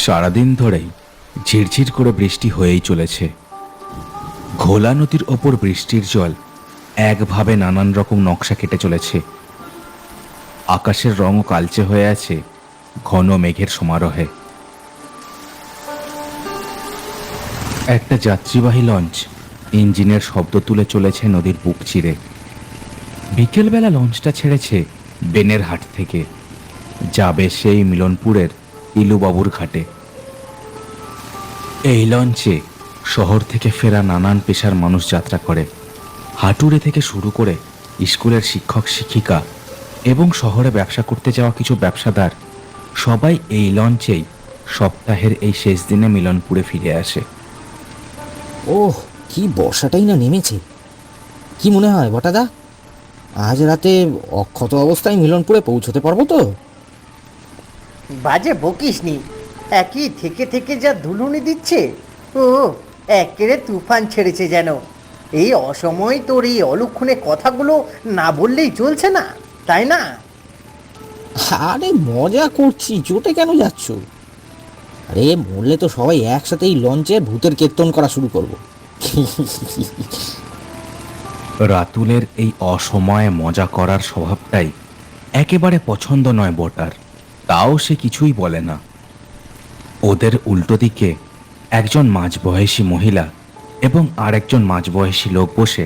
সারাদিন ধরেই ঝিরঝির করে বৃষ্টি হয়েই চলেছে। ঘোলা নদীর ওপর বৃষ্টির জল একভাবে নানান রকম নকশা কেটে চলেছে। আকাশের রঙও কালচে হয়ে আছে ঘন মেঘের সমারোহে। একটা যাত্রীবাহী লঞ্চ ইঞ্জিনের শব্দ তুলে চলেছে নদীর বুক চিরে। বিকেলবেলা লঞ্চটা ছেড়েছে বেনের হাট থেকে, যাবে সেই মিলনপুরের ইলুবাবুর ঘাটে। এই লঞ্চে শহর থেকে ফেরা নানান পেশার মানুষ যাত্রা করে। হাটুরে থেকে শুরু করে স্কুলের শিক্ষক শিক্ষিকা এবং শহরে ব্যবসা করতে যাওয়া কিছু ব্যবসাদার সবাই এই লঞ্চেই সপ্তাহের এই শেষ দিনে মিলনপুরে ফিরে আসে। ওহ, কি বর্ষাটাই না নেমেছে! কি মনে হয় বটাদা, আজ রাতে অক্ষত অবস্থায় মিলনপুরে পৌঁছতে পারবো তো? বাজে বকিস নি, একই থেকে থেকে যা ধুলুনি দিচ্ছে, ও একেরে তুফান ছেড়েছে যেন। এই অসময় তোর এই অলক্ষণে কথাগুলো না বললেই চলছে না, তাই না? আরে মজা করছি, চোটে কেন যাচ্ছ? আরে মরলে তো সবাই একসাথে এই লঞ্চে ভূতের কীর্তন করা শুরু করব। রাতুলের এই অসময়ে মজা করার স্বভাবটাই একেবারে পছন্দ নয় বটার, তাও সে কিছুই বলে না। ওদের উল্টো দিকে একজন মাঝবয়সী মহিলা এবং আরেকজন মাঝবয়সী লোক বসে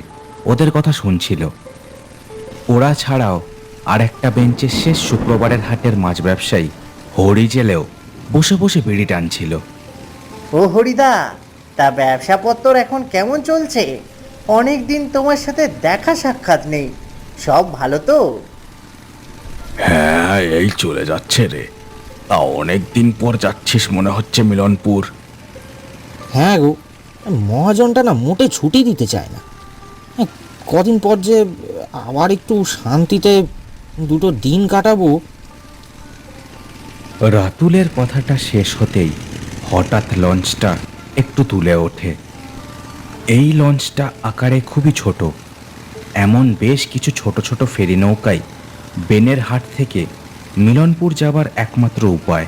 ওদের কথা শুনছিল। ওরা ছাড়াও আরেকটা বেঞ্চে শেষ শুক্রবারের হাটের মাছ ব্যবসায়ী হরি জেলেও বসে বসে বিড়ি টানছিল। ও হরিদা, তা ব্যবসাপত্র এখন কেমন চলছে? অনেক দিন তোমার সাথে দেখা সাক্ষাৎ নেই, সব ভালো তো? হ্যাঁ, এই চলে যাচ্ছে রে। তা অনেক দিন পর যাচ্ছিস মনে হচ্ছে মিলনপুর। হ্যাঁ গো, মহাজনটা না মোটে ছুটি দিতে চায় না। কদিন পর যে আবার একটু শান্তিতে দুটো দিন কাটাবো। রাতুলের কথাটা শেষ হতেই হঠাৎ লঞ্চটা একটু তুলে ওঠে। এই লঞ্চটা আকারে খুবই ছোট। এমন বেশ কিছু ছোট ছোট ফেরি নৌকাই বেনের হাট থেকে মিলনপুর যাবার একমাত্র উপায়।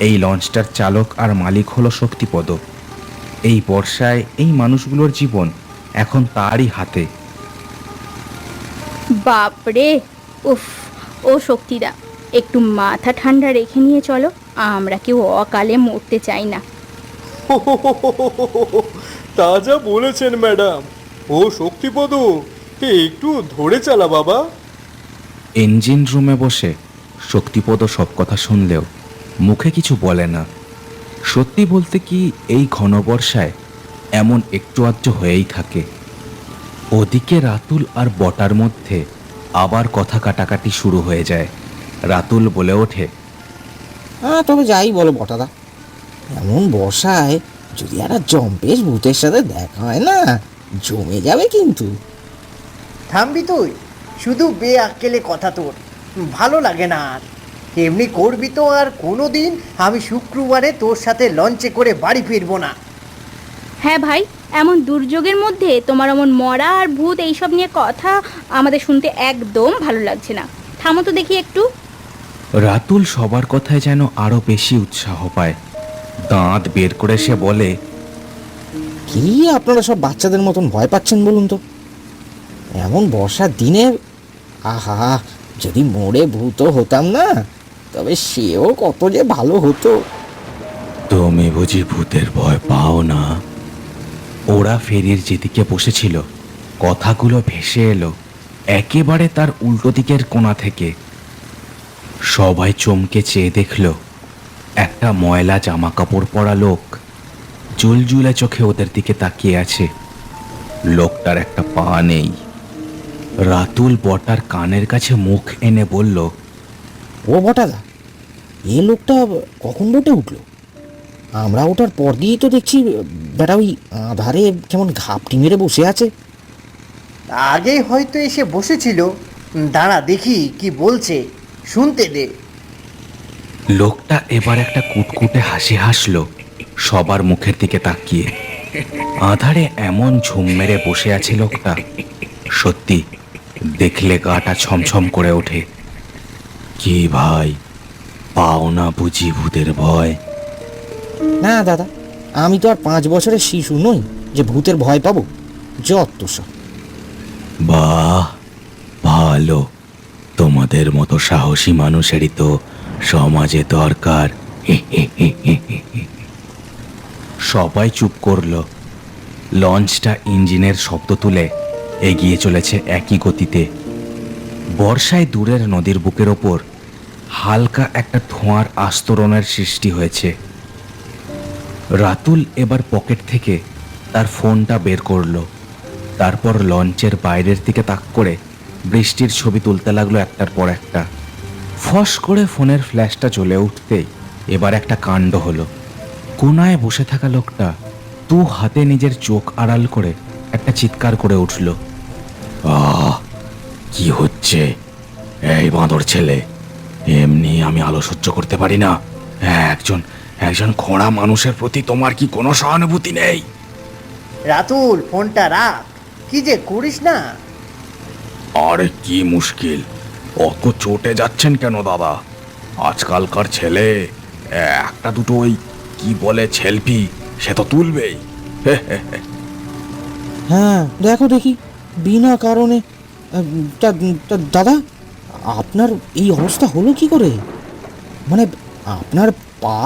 এই লঞ্চটার চালক আর মালিক হলো শক্তিপদ। এই বর্ষায় এই মানুষগুলোর জীবন এখন তারই হাতে। বাপরে, উফ! ও শক্তিদা, একটু মাথা ঠান্ডা রেখে নিয়ে চলো, আমরা কেউ অকালে মরতে চাই না। তা যা বলেছেন ম্যাডাম। ও শক্তিপদ, একটু ধরে চালা বাবা। ইঞ্জিন রুমে বসে শক্তিপদ সব কথা শুনলেও মুখে কিছু বলে না। সত্যি বলতে কি, এই ঘন বর্ষায় এমন একটু আধটু হয়েই থাকে। ওদিকে রাতুল আর বটার মধ্যে আবার কথা কাটাকাটি শুরু হয়ে যায়। রাতুল বলে ওঠে, হ্যাঁ, তবে যাই বলো বটাদা, এমন বর্ষায় যদি একটা জম্পেশ ভূতের সাথে দেখা হয় না, জমে যাবে কিন্তু। থামবি তুই? শুধু বেআক্কেলে কথা তোর ভালো লাগে না আর। এমনি করবি তো আর কোনো দিন আমি শুক্রবারে তোর সাথে লঞ্চে করে বাড়ি ফিরবো না। হ্যাঁ ভাই, এমন দুর্যোগের মধ্যে তোমার এমন মরা আর ভূত এইসব নিয়ে কথা আমাদের শুনতে একদম ভালো লাগছে না। থামো তো দেখি একটু। রাতুল সবার কথায় যেন আরো বেশি উৎসাহ পায়। দাঁত বের করে সে বলে, কি আপনারা সব বাচ্চাদের মতন ভয় পাচ্ছেন বলুন তো? এমন বর্ষার দিনে আহা, যদি মরে ভূত হতাম না, তবে সেও কত যে ভালো হতো। তুমি বুঝি ভূতের ভয় পাও না? ওরা ফেরির যেদিকে বসেছিল কথাগুলো ভেসে এলো একেবারে তার উল্টো দিকের কোণা থেকে। সবাই চমকে চেয়ে দেখল একটা ময়লা জামা কাপড় পরা লোক জুলজুলে চোখে ওদের দিকে তাকিয়ে আছে। লোকটার একটা পা নেই। রাতুল বটার কানের কাছে মুখ এনে বলল, ও বটাদা, এ লোকটা কখন বটে উঠলো? আমরা ওটার পর দিয়েই তো দেখছি বেটা ওই আধারে কেমন ঘাপটি মেরে বসে আছে। আগে হয়তো এসে বসেছিল, দাঁড়া দেখি কি বলছে, শুনতে দে। লোকটা এবার একটা কুটকুটে হাসি হাসলো সবার মুখের দিকে তাকিয়ে। আধারে এমন ঝুম মেরে বসে আছে লোকটা, সত্যি দেখলে গাটা ছমছম করে ওঠে। কি ভাই, পাও না বুঝি ভূতের ভয়? না দাদা, আমি তো আর 5 বছরের শিশু নই যে ভূতের ভয় পাবো। যত সব। বাহ, ভালো। তোমাদের মতো সাহসী মানুষেরই তো সমাজে দরকার। সবাই চুপ করলো। লঞ্চটা ইঞ্জিনের শব্দ তুলে এগিয়ে চলেছে একই গতিতে। বর্ষায় দূরের নদীর বুকের ওপর হালকা একটা ধোঁয়ার আস্তরণের সৃষ্টি হয়েছে। রাতুল এবার পকেট থেকে তার ফোনটা বের করলো। তারপর লঞ্চের বাইরের দিকে তাক করে বৃষ্টির ছবি তুলতে লাগলো একটার পর একটা। ফস করে ফোনের ফ্ল্যাশটা জ্বলে উঠতেই এবার একটা কাণ্ড হলো। কোনায় বসে থাকা লোকটা দু হাতে নিজের চোখ আড়াল করে একটা চিৎকার করে উঠল। কি হচ্ছে? এই বাঁদর ছেলে, এমনি আমি আলো সহ্য করতে পারি না। একজন একজন খোঁড়া মানুষের প্রতি তোমার কি কোনো সহানুভূতি নেই? রাতুল, ফোনটা রাখ, কি যে করিস না। আরে কি মুশকিল, অত চটে যাচ্ছেন কেন দাদা? আজকালকার ছেলে একটা দুটো ওই কি বলে সেলফি সে তো তুলবেই। হ্যাঁ দেখো দেখি, বিনা কারণে দাদা, আপনার এই অবস্থা হলো কি করে? মানে আপনার পা?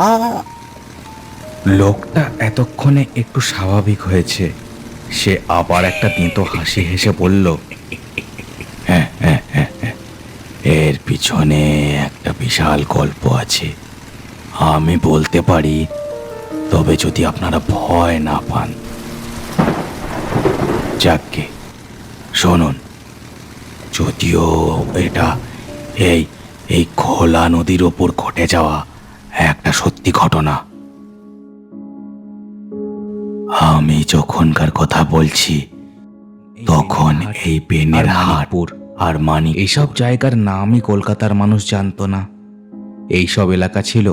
লোকটা এতক্ষণে একটু স্বাভাবিক হয়েছে। সে আবার একটা তেঁতো হাসি হেসে বলল, হ্যাঁ, এর পিছনে একটা বিশাল গল্প আছে, আমি বলতে পারি, তবে যদি আপনারা ভয় না পান। যাকে শুনুন, যদিও এটা এই খোলা নদীর ওপর ঘটে যাওয়া একটা সত্যি ঘটনা। আমি যখনকার কথা বলছি তখন এই বেনের হাটপুর আর মানিক এইসব জায়গার নামই কলকাতার মানুষ জানতো না। এইসব এলাকা ছিল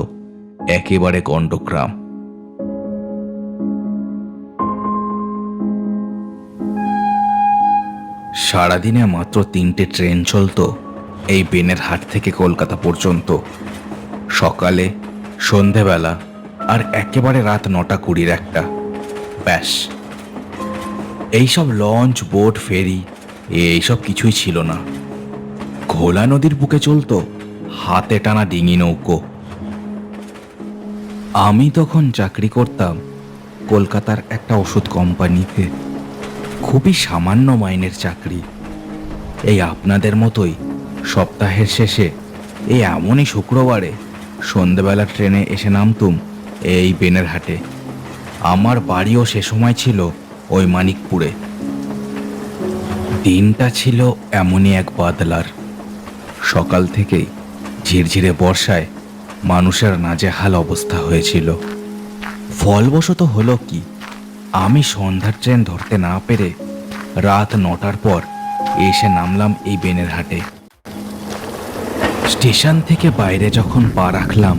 একেবারে গণ্ডগ্রাম। সারাদিনে মাত্র 3টে ট্রেন চলতো এই বেনের হাট থেকে কলকাতা পর্যন্ত। সকালে, সন্ধেবেলা আর একেবারে রাত 9:20 একটা। ব্যাস, এইসব লঞ্চ, বোট, ফেরি এইসব কিছুই ছিল না। ঘোলা নদীর বুকে চলতো হাতে টানা ডিঙি নৌকো। আমি তখন চাকরি করতাম কলকাতার একটা ওষুধ কোম্পানিতে। খুবই সামান্য মাইনের চাকরি। এই আপনাদের মতোই সপ্তাহের শেষে এই এমনই শুক্রবারে সন্ধেবেলা ট্রেনে এসে নামতুম এই বেনের হাটে। আমার বাড়িও সে সময় ছিল ওই মানিকপুরে। দিনটা ছিল এমনই এক বাদলার। সকাল থেকেই ঝিরঝিরে বর্ষায় মানুষের নাজেহাল অবস্থা হয়েছিল। ফলবশত হলো কি, আমি সন্ধ্যার ট্রেন ধরতে না পেরে রাত 9টার পর এসে নামলাম এই বেনের হাটে। স্টেশন থেকে বাইরে যখন পা রাখলাম,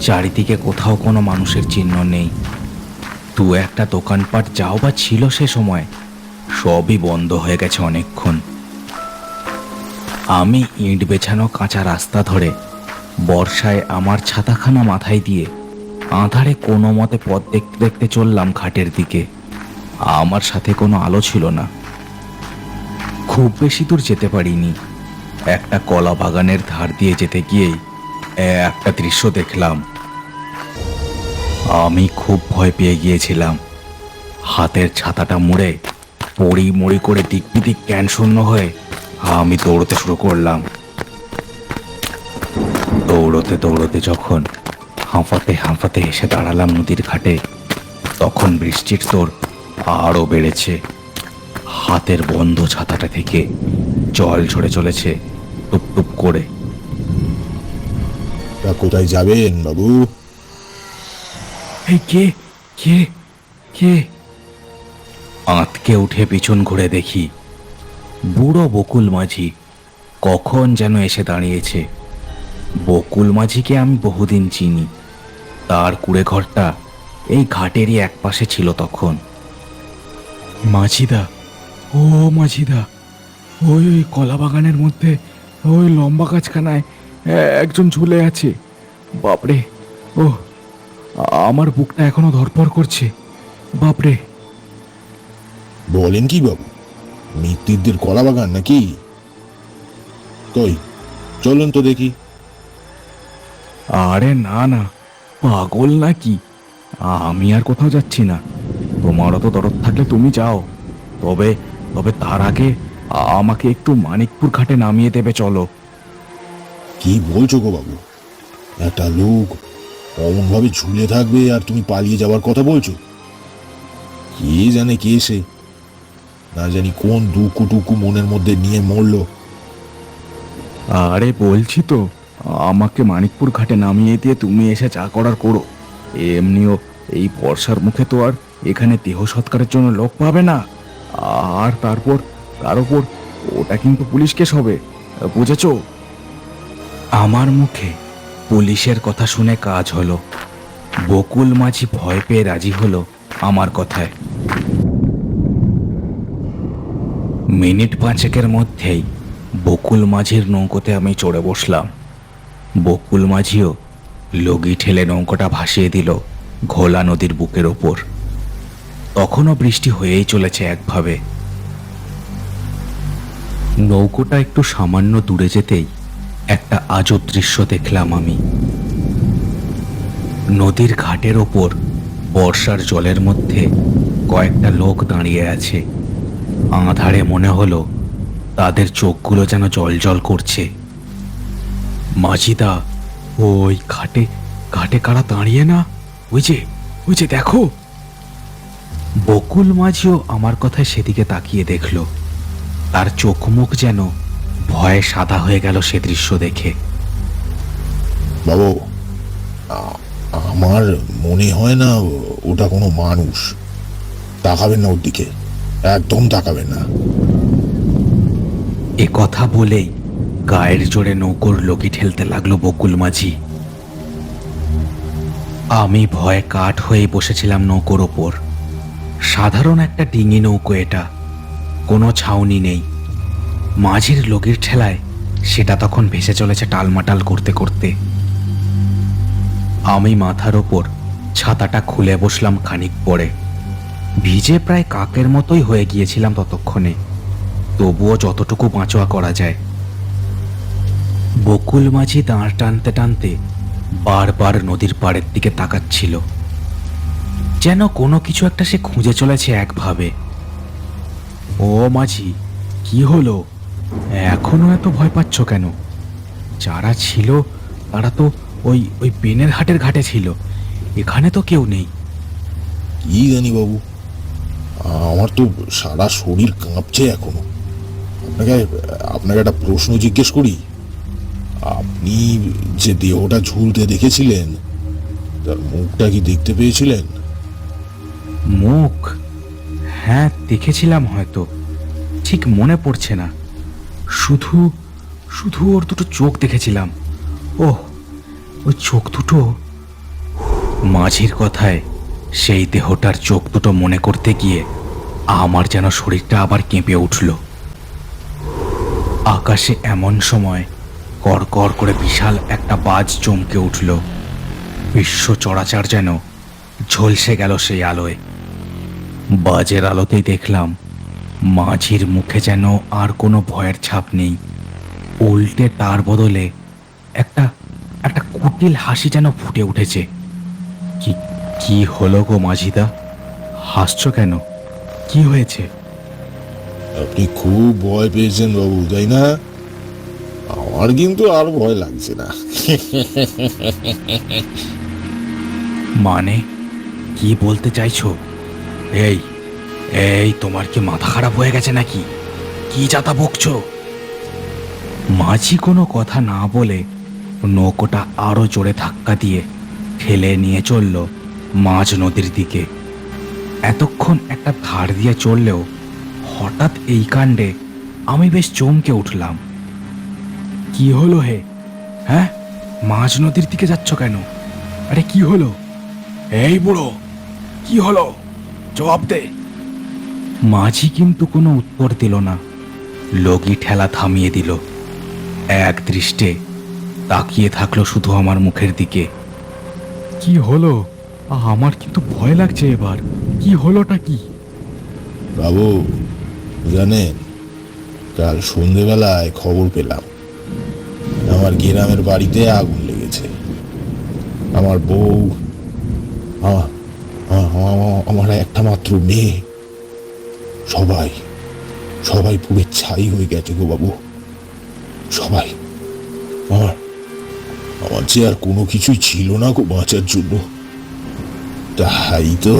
চারিদিকে কোথাও কোনো মানুষের চিহ্ন নেই। দু একটা দোকানপাট যাও বা ছিল সে সময়, সবই বন্ধ হয়ে গেছে অনেকক্ষণ। আমি ইট বেছানো কাঁচা রাস্তা ধরে বর্ষায় আমার ছাতাখানা মাথায় দিয়ে আঁধারে কোনো মতে পথ দেখতে দেখতে চললাম ঘাটের দিকে। আমার সাথে কোনো আলো ছিল না। খুব বেশি দূর যেতে পারিনি। একটা কলা বাগানের ধার দিয়ে যেতে গিয়েই একটা দৃশ্য দেখলাম। আমি খুব ভয় পেয়ে গিয়েছিলাম। হাতের ছাতাটা মুড়ে পড়ি মড়ি করে দিক বিদিক জ্ঞান শূন্য হয়ে আমি দৌড়তে শুরু করলাম। দৌড়তে দৌড়তে যখন হাঁফাতে হাঁফাতে এসে দাঁড়ালাম নদীর ঘাটে, তখন বৃষ্টির তোর আরও বেড়েছে। হাতের বন্ধ ছাতাটা থেকে জল ঝরে চলেছে টুপ টুপ করে। তা কোথায় যাবেন বাবু? এই কে কে কে? আঁতকে উঠে পিছন ঘুরে দেখি বুড়ো বকুল মাঝি কখন যেন এসে দাঁড়িয়েছে। বকুল মাঝিকে আমি বহুদিন চিনি। তার কুড়ে ঘরটা এই ঘাটেরই একপাশে ছিল তখন। মাঝিদা, ও মাঝিদা, ওই ওই কলা বাগানের মধ্যে ওই লম্বা গাছখানায় একজন ঝুলে আছে। বাপরে, ও আমার বুকটা এখনো ধড়ফড় করছে। বাপরে! বলেন কি বাবু, মৃত্যুদের কলা বাগান নাকি? কই, চলুন তো দেখি। আরে না না, পাগল নাকি? আমি আর কোথাও যাচ্ছি না। তোমার অত দরদ থাকলে তুমি যাও, তবে তবে তার আগে আমাকে একটু মানিকপুর ঘাটে নামিয়ে দেবে, চলো। কি বলছো গো বাবু? একটা লোক অমন ভাবে ঝুলে থাকবে আর তুমি পালিয়ে যাওয়ার কথা বলছো? কে জানে কে সে, না জানি কোন দুঃখটুকু মনের মধ্যে নিয়ে মরলো। আরে বলছি তো, আমাকে মানিকপুর ঘাটে নামিয়ে দিয়ে তুমি এসে যা করার করো। এমনিও এই বর্ষার মুখে তো আর এখানে দেহ সৎকারের জন্য লোক পাবে না। আর তার উপর ওটা কিন্তু পুলিশ কেস হবে, বুঝেছ? আমার মুখে পুলিশের কথা শুনে কাজ হলো। বকুল মাঝি ভয় পেয়ে রাজি হলো আমার কথায়। মিনিট পাঁচেকের মধ্যেই বকুল মাঝির নৌকোতে আমি চড়ে বসলাম। বকুল মাঝিও লগি ঠেলে নৌকোটা ভাসিয়ে দিল ঘোলা নদীর বুকের ওপর। তখনও বৃষ্টি হয়েই চলেছে একভাবে। নৌকোটা একটু সামান্য দূরে যেতেই একটা আজব দৃশ্য দেখলাম আমি। নদীর ঘাটের ওপর বর্ষার জলের মধ্যে কয়েকটা লোক দাঁড়িয়ে আছে। আঁধারে মনে হলো তাদের চোখগুলো যেন জল করছে। মাঝিদা, ওই ঘাটে ঘাটে কারা দাঁড়িয়ে না? ওই যে দেখো। বকুল মাঝিও আমার কথায় সেদিকে তাকিয়ে দেখল। তার চোখ মুখ যেন ভয়ে সাদা হয়ে গেল সে দৃশ্য দেখে। বাবু, আমার মনে হয় না ওটা কোনো মানুষ। তাকাবেন না ওর দিকে, একদম তাকাবেন না। এ কথা বলেই গায়ের জোরে নৌকোর লগি ঠেলতে লাগলো বকুল মাঝি। আমি ভয়ে কাঠ হয়ে বসেছিলাম নৌকোর ওপর। সাধারণ একটা ডিঙি নৌকো এটা, কোনো ছাউনি নেই। মাঝির লগির ঠেলায় সেটা তখন ভেসে চলেছে টালমাটাল করতে করতে। আমি মাথার ওপর ছাতাটা খুলে বসলাম খানিক পরে। ভিজে প্রায় কাকের মতোই হয়ে গিয়েছিলাম ততক্ষণে, তবুও যতটুকু বাঁচোয়া করা যায়। বকুল মাঝি দাঁড় টানতে টানতে বারবার নদীর পাড়ের দিকে তাকাচ্ছিল, যেন কোনো কিছু একটা সে খুঁজে চলেছে একভাবে। ও মাঝি, কি হলো? এখনো এত ভয় পাচ্ছ কেন? যারা ছিল তারা তো ওই পেনের হাটের ঘাটে ছিল, এখানে তো কেউ নেই। কি জানি বাবু, আমার তো সারা শরীর কাঁপছে এখনো। আপনাকে একটা প্রশ্ন জিজ্ঞেস করি। আপনি যে দেহটা ঝুলতে দেখেছিলেন, তার মুখটা কি দেখতে পেয়েছিলেন? মুখ? হ্যাঁ, দেখেছিলাম, হয়তো ঠিক মনে পড়ছে না। শুধু শুধু ওর দুটো চোখ দেখেছিলাম। ওহ, ওই চোখ দুটো। মাঝির কথায় সেই দেহটার চোখ দুটো মনে করতে গিয়ে আমার যেন শরীরটা আবার কেঁপে উঠল। আকাশে এমন সময় কড়কড় করে বিশাল একটা বাজ চমকে উঠল। বিশ্ব চরাচর যেন ঝলসে গেল সেই আলোয়। বাজের আলোতেই দেখলাম মাঝির মুখে যেন আর কোনো ভয়ের ছাপ নেই। উল্টে তার বদলে একটা একটা কুটিল হাসি যেন ফুটে উঠেছে। কি কি হলো গো মাঝিদা? হাসছো কেন? কি হয়েছে? আপনি খুব ভয় পেয়েছেন বাবু, তাই না? আমার কিন্তু আর ভয় লাগছে না। মানে কি বলতে চাইছো? এই এই তোমার কি মাথা খারাপ হয়ে গেছে নাকি? কি যাতা বকছো? মাঝি কোনো কথা না বলে নৌকোটা আরো জোরে ধাক্কা দিয়ে ঠেলে নিয়ে চলল মাঝ নদীর দিকে। এতক্ষণ একটা ধার দিয়ে চললেও হঠাৎ এই কাণ্ডে আমি বেশ চমকে উঠলাম। কি হলো হে? হ্যাঁ, মাঝ নদীর দিকে যাচ্ছ কেন? আরে কি হলো? এই বুড়ো, কি হলো? জবাব দে। মাঝি কিন্তু কোনো উত্তর দিল না। লগি ঠেলা থামিয়ে দিল। এক দৃষ্টে তাকিয়ে থাকলো শুধু আমার মুখের দিকে। কি হলো? আমার কিন্তু ভয় লাগছে এবার। কি হলোটা কি? বাবু জানেন, কাল সন্ধেবেলায় খবর পেলাম আমার গ্রামের বাড়িতে আগুন লেগেছে। আমার বউ, আমার একটা মাত্র মেয়ে, সবাই সবাই পুড়ে ছাই হয়ে গেছে গো বাবু। সবাই। আমার আমার যে আর কোনো কিছুই ছিল না গো বাঁচার জন্য। তাই তো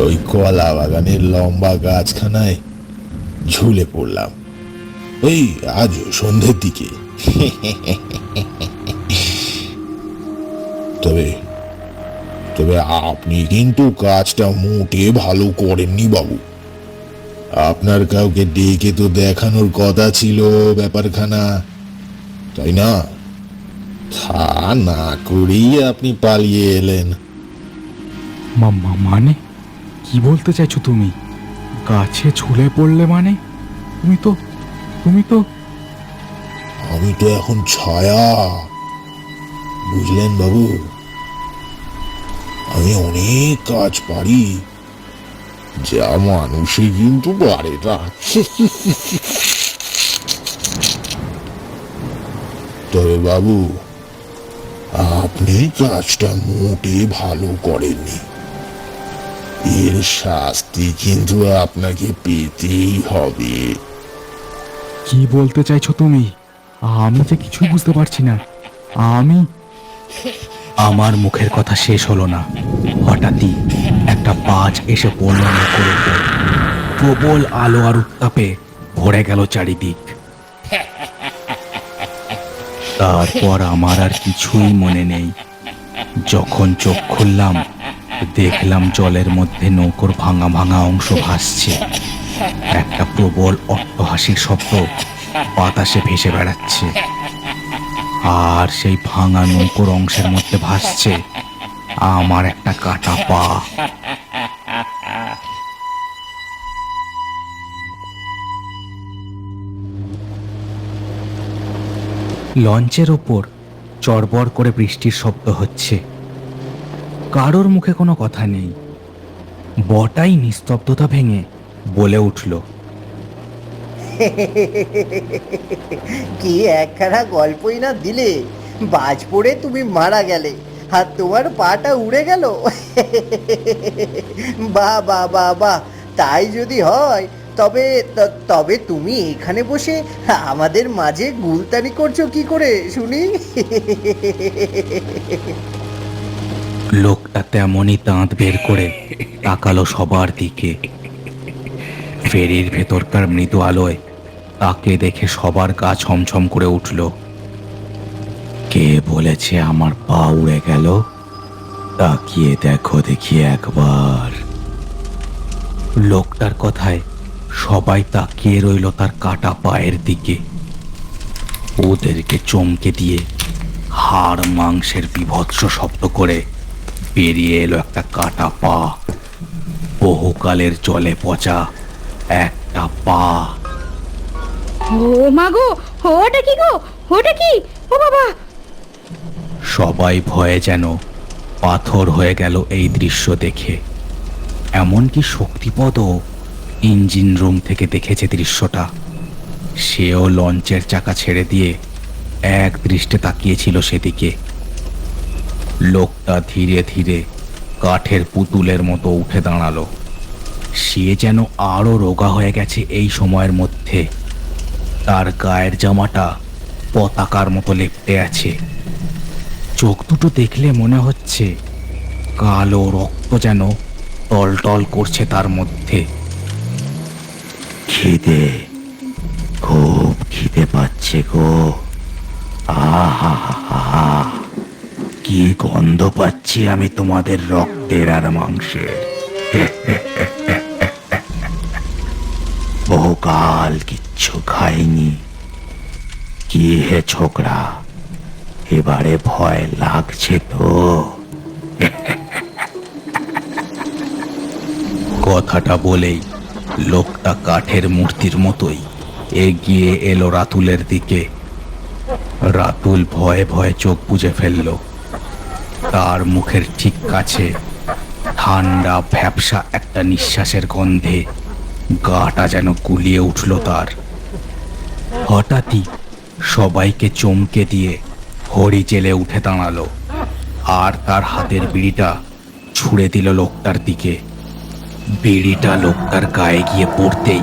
ওই কলা বাগানের লম্বা গাছখানায় ঝুলে পড়লাম ওই আজ সন্ধ্যের দিকে। তবে তবে আপনি কিন্তু কাজটা মোটে ভালো করেননি বাবু। আপনার কাউকে ডেকে তো দেখানোর কথা ছিল ব্যাপারখানা, তাই না? তা না করেই আপনি পালিয়ে এলেন। মানে কি বলতে চাইছো তুমি? গাছে ঝুলে পড়লে মানে? তুমি তো আমি তো এখন ছায়া, বুঝলেন বাবু। আমি অনেক কাজ পারি যা মানুষই কিন্তু পারে না। তবে বাবু, আপনি কাজটা মোটে ভালো করেননি। এর শাস্তি কিন্তু আপনাকে পেতেই হবে। কি বলতে চাইছো তুমি? আমি যে কিছুই বুঝতে পারছি না। আমার মুখের কথা শেষ হলো না, হঠাৎই একটা বাজ এসে পড়ল মুখের উপর। প্রবল আলো আর উত্তাপে ভরে গেল চারিদিক। তারপর আমার আর কিছুই মনে নেই। যখন চোখ খুললাম, দেখলাম জলের মধ্যে নৌকোর ভাঙা ভাঙা অংশ ভাসছে। একটা প্রবল অট্টহাসির শব্দ বাতাসে ভেসে বেড়াচ্ছে, আর সেই ভাঙা নৌকোর অংশের মধ্যে ভাসছে আমার একটা কাটা পা। লঞ্চের ওপর চড়বড় করে বৃষ্টির শব্দ হচ্ছে। কারোর মুখে কোনো কথা নেই। বটাই নিস্তব্ধতা ভেঙে বলে উঠল, কি একখানা গল্পই না দিলে। বাজ পড়ে তুমি মারা গেলে আর তোমার পাটা উড়ে গেল। বাহ বাহ বাহ বাহ, তাই যদি হয় তবে তবে তুমি এখানে বসে আমাদের মাঝে গুলতানি করছো কি করে শুনি? লোকটা তেমনই দাঁত বের করে তাকালো সবার দিকে। ফেরির ভেতরকার মৃদু আলোয় তাকে দেখে সবার গা ছমছম করে উঠল। কে বলেছে আমার পা উড়ে গেল? তাকিয়ে দেখো দেখি একবার। লোকটার কথায় সবাই তাকিয়ে রইল তার কাটা পায়ের দিকে। ওদেরকে চমকে দিয়ে হাড় মাংসের বিভৎস শব্দ করে বেরিয়ে এলো একটা কাটা পা। বহুকালের জলে পচা একটা পা। ও মাগো, ওটা কি গো? ওটা কি? ও বাবা! সবাই ভয়ে যেন পাথর হয়ে গেল এই দৃশ্য দেখে। এমনকি শক্তিপদও ইঞ্জিন রুম থেকে দেখেছে দৃশ্যটা। সেও লঞ্চের চাকা ছেড়ে দিয়ে এক দৃষ্টে তাকিয়েছিল সেদিকে। লোকটা ধীরে ধীরে কাঠের পুতুলের মতো উঠে দাঁড়ালো। সে যেন আরো রোগা হয়ে গেছে এই সময়ের মধ্যে। তার গায়ের জামাটা পতাকার মতো লেপ্টে আছে। চোখ দুটো দেখলে মনে হচ্ছে কালো রক্ত যেন টলটল করছে তার মধ্যে। খিদে, খুব খিদে পাচ্ছে গো। আহা, কি গন্ধ পাচ্ছি আমি তোমাদের রক্তের আর মাংসের। বহুকাল কিচ্ছু খাইনি। কি হে ছোকরা, এবারে ভয় লাগছে তো? কথাটা বলেই লোকটা কাঠের মূর্তির মতোই এগিয়ে এলো রাতুলের দিকে। রাতুল ভয়ে ভয়ে চোখ বুজে ফেলল। তার মুখের ঠিক কাছে ঠান্ডা ভ্যাপসা একটা নিঃশ্বাসের গন্ধে গাটা যেন গুলিয়ে উঠল তার। হঠাৎই সবাইকে চমকে দিয়ে হরি জেলে উঠে দাঁড়ালো আর তার হাতের বিড়িটা ছুঁড়ে দিল লোকটার দিকে। বিড়িটা লোকটার গায়ে গিয়ে পড়তেই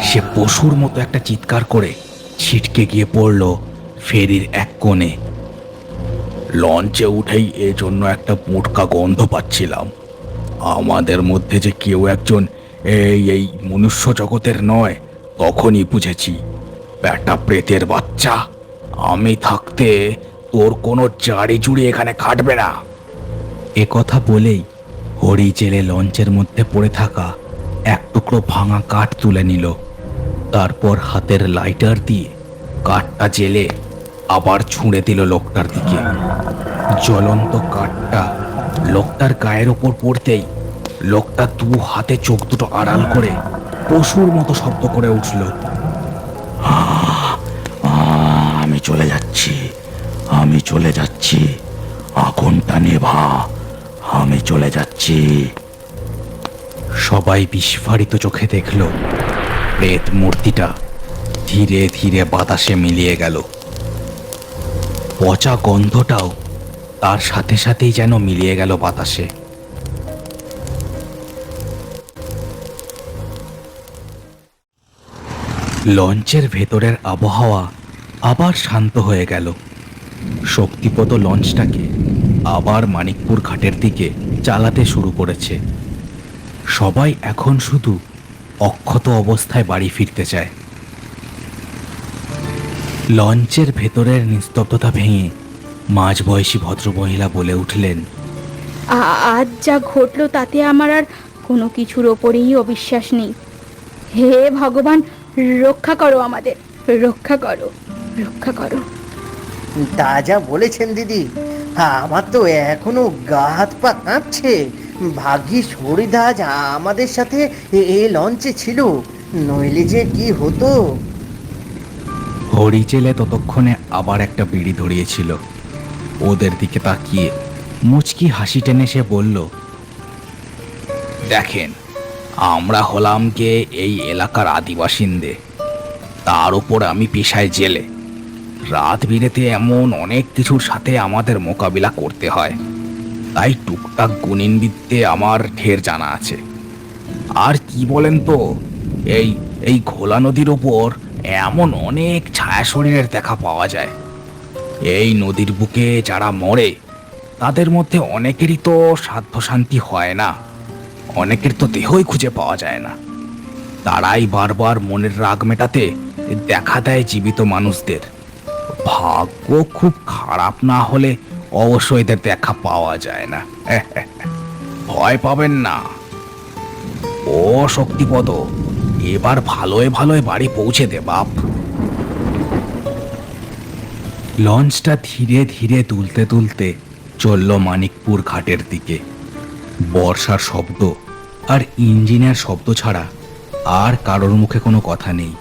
সে পশুর মতো একটা চিৎকার করে ছিটকে গিয়ে পড়ল ফেরির এক কোণে। লঞ্চে উঠেই এজন্য একটা মোটকা গন্ধ পাচ্ছিলাম। আমাদের মধ্যে যে কেউ একজন এই মনুষ্য জগতের নয় তখনই বুঝেছি। ব্যাটা প্রেতের বাচ্চা, আমি থাকতে তোর কোনো জাড়ি জুড়ি এখানে কাটবে না। এ কথা বলেই হরি জেলে লঞ্চের মধ্যে পড়ে থাকা এক টুকরো ভাঙা কাঠ তুলে নিল। তারপর হাতের লাইটার দিয়ে কাঠটা জেলে আবার ছুঁড়ে দিল লোকটার দিকে। জ্বলন্ত কাঠটা লোকটার গায়ের ওপর পড়তেই লোকটা দু হাতে চোখ দুটো আড়াল করে পশুর মতো শব্দ করে উঠল, আমি চলে যাচ্ছি, আমি চলে যাচ্ছি, আগুনটা নেভা, আমি চলে যাচ্ছি। সবাই বিস্ফারিত চোখে দেখল প্রেত মূর্তিটা ধীরে ধীরে বাতাসে মিলিয়ে গেল। পচা গন্ধটাও তার সাথে সাথেই যেন মিলিয়ে গেল বাতাসে। লঞ্চের ভেতরের আবহাওয়া আবার শান্ত হয়ে গেল। শক্তিপদ লঞ্চটাকে আবার মানিকপুর ঘাটের দিকে চালাতে শুরু করেছে। সবাই এখন শুধু অক্ষত অবস্থায় বাড়ি ফিরতে চায়। লঞ্চের ভেতরের নিস্তব্ধতা ভেঙে মাঝবয়সী ভদ্রমহিলা বলে উঠলেন, আজ যা ঘটলো তাতে আমার আর কোনো কিছুর ওপরেই অবিশ্বাস নেই। হে ভগবান, রক্ষা করো আমাদের, রক্ষা করো, রক্ষা করো। তা যা বলেছেন দিদি, আমার তো এখনো গা হাত পা কাঁপছে। ভাগ্যিস হরিদা আজ আমাদের সাথে এই লঞ্চে ছিল, নইলে যে কি হতো। হরিজেলে ততক্ষণে আবার একটা বিড়ি ধরিয়েছিল। ওদের দিকে তাকিয়ে মুচকি হাসি টেনে সে বলল, দেখেন, আমরা হলাম গে এই এলাকার আদিবাসিন্দে, তার উপর আমি পেশায় জেলে। রাত বিরেতে এমন অনেক কিছুর সাথে আমাদের মোকাবিলা করতে হয়, তাই টুকটাক গুণিনবিদ্যে আমার ঢের জানা আছে। আর কি বলেন তো, এই ঘোলা নদীর ওপর এমন অনেক ছায়া শরীরের দেখা পাওয়া যায়। এই নদীর বুকে যারা মরে তাদের মধ্যে অনেকেরই তো সাধ্য শান্তি হয় না, অনেকের তো দেহই খুঁজে পাওয়া যায় না। তারাই বারবার মনের রাগ মেটাতে দেখা দেয় জীবিত মানুষদের। ভাগ্য খুব খারাপ না হলে অবশ্য এদের দেখা পাওয়া যায় না। ভয় পাবেন না। ও শক্তিপদ, এবার ভালোয় ভালোয় বাড়ি পৌঁছে দে বাপ। লঞ্চটা ধীরে ধীরে দুলতে দুলতে চলল মানিকপুর ঘাটের দিকে। বর্ষার শব্দ আর ইঞ্জিনের শব্দ ছাড়া আর কারোর মুখে কোনো কথা নেই।